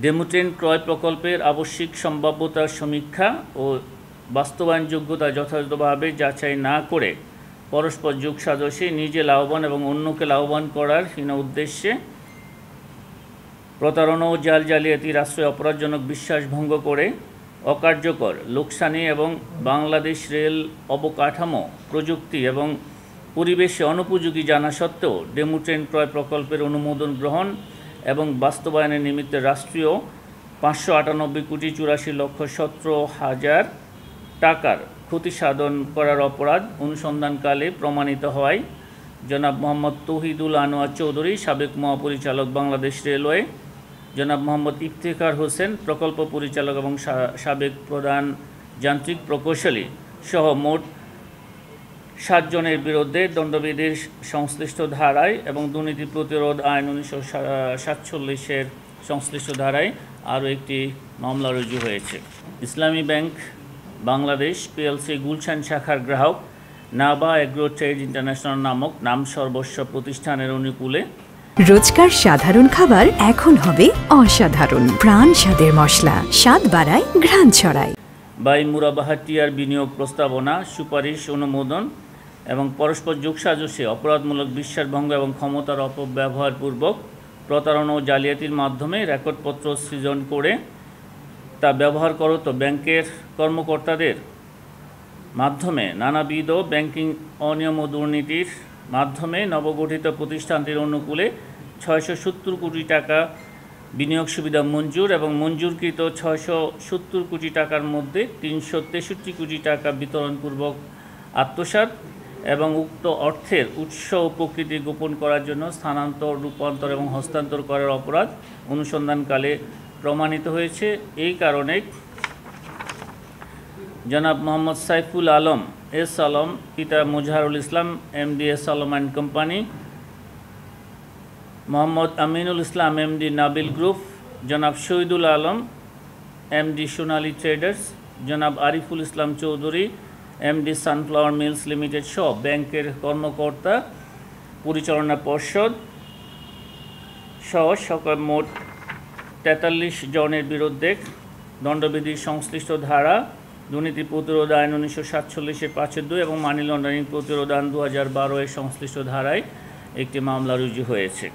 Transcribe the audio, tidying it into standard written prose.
DEMU train ক্রয় প্রকল্পের আবশ্যিক সম্ভাব্যতার সমীক্ষা ও বাস্তবায়নযোগ্যতা যথাযথভাবে যাচাই না করে পরস্পর যোগসাজশে নিজে লাভবান এবং অন্যকে লাভবান করার হীন উদ্দেশ্যে প্রতারণা ও জালিয়াতির আশ্রয়ে অপরাধজনক বিশ্বাস ভঙ্গ করে অকার্যকর, লোকসানি এবং বাংলাদেশ রেল অবকাঠামো, প্রযুক্তি এবং পরিবেশে অনুপযোগী জানা সত্ত্বেও ডেমু ট্রেন ক্রয় প্রকল্পের অনুমোদন গ্রহণ এবং বাস্তবায়নের নিমিত্তে রাষ্ট্রীয় 598 কোটি 84,17,000 টাকার ক্ষতি সাধন করার অপরাধ অনুসন্ধানকালে প্রমাণিত হওয়ায় জনাব মোহাম্মদ তৌহিদুল আনোয়ার চৌধুরী, সাবেক মহাপরিচালক, বাংলাদেশ রেলওয়ে, জনাব মোহাম্মদ ইফতেখার হোসেন, প্রকল্প পরিচালক এবং সাবেক প্রধান যান্ত্রিক প্রকৌশলী সহ মোট 7 জনের বিরুদ্ধে দণ্ডবিধির সংশ্লিষ্ট ধারায় এবং দুর্নীতি প্রতিরোধ আইন 1947-এর সংশ্লিষ্ট ধারায় আরও একটি মামলা রুজু হয়েছে। ইসলামী ব্যাংক বাংলাদেশ পিএলসি গুলশান শাখার গ্রাহক নাবা এগ্রো ট্রেড ইন্টারন্যাশনাল নামক নাম সর্বস্ব প্রতিষ্ঠানের অনুকূলে রোজকার সাধারণ খাবার এখন হবে অসাধারণ। প্রাণ স্বাদের মশলা, স্বাদ বাড়ায়, ঘ্রাণ ছড়ায়। বাই মুরাবাহাটিয়ার বিনিয়োগ প্রস্তাবনা, সুপারিশ, অনুমোদন এবং পরস্পর যোগসাজশে অপরাধমূলক বিশ্বাসভঙ্গ এবং ক্ষমতার অপব্যবহারপূর্বক প্রতারণা ও জালিয়াতির মাধ্যমে রেকর্ডপত্র সৃজন করে তা ব্যবহার করত ব্যাংকের কর্মকর্তাদের মাধ্যমে নানাবিধ ব্যাংকিং অনিয়ম ও দুর্নীতির মাধ্যমে নবগঠিত প্রতিষ্ঠানটির অনুকূলে 670 কোটি টাকা বিনিয়োগ সুবিধা মঞ্জুর এবং মঞ্জুরকৃত 670 কোটি টাকার মধ্যে 363 কোটি টাকা বিতরণপূর্বক আত্মসাৎ এবং উক্ত অর্থের উৎস ও প্রকৃতি গোপন করার জন্য স্থানান্তর, রূপান্তর এবং হস্তান্তর করার অপরাধ অনুসন্ধানকালে প্রমাণিত হয়েছে। এই কারণে জনাব মোহাম্মদ সাইফুল আলম এস আলম, পিতা Mujaharul Islam MD S Alam and company, Mohammad Aminul Islam MD Nabil group, জনাব শহীদুল আলম এমডি সোনালী ট্রেডার্স, জনাব Ariful Islam Chowdhury MD sunflower mills limited সহ ব্যাংকের কর্মকর্তা, পরিচালনা পর্ষদ সহ সকল মোট 43 জনের বিরুদ্ধে দণ্ডবিধির সংশ্লিষ্ট ধারা, দুর্নীতি প্রতিরোধ আইন 1947-এর 5(2) এবং মানি লন্ডারিং প্রতিরোধ আইন 2012-এর সংশ্লিষ্ট ধারায় একটি মামলা রুজু হয়েছে।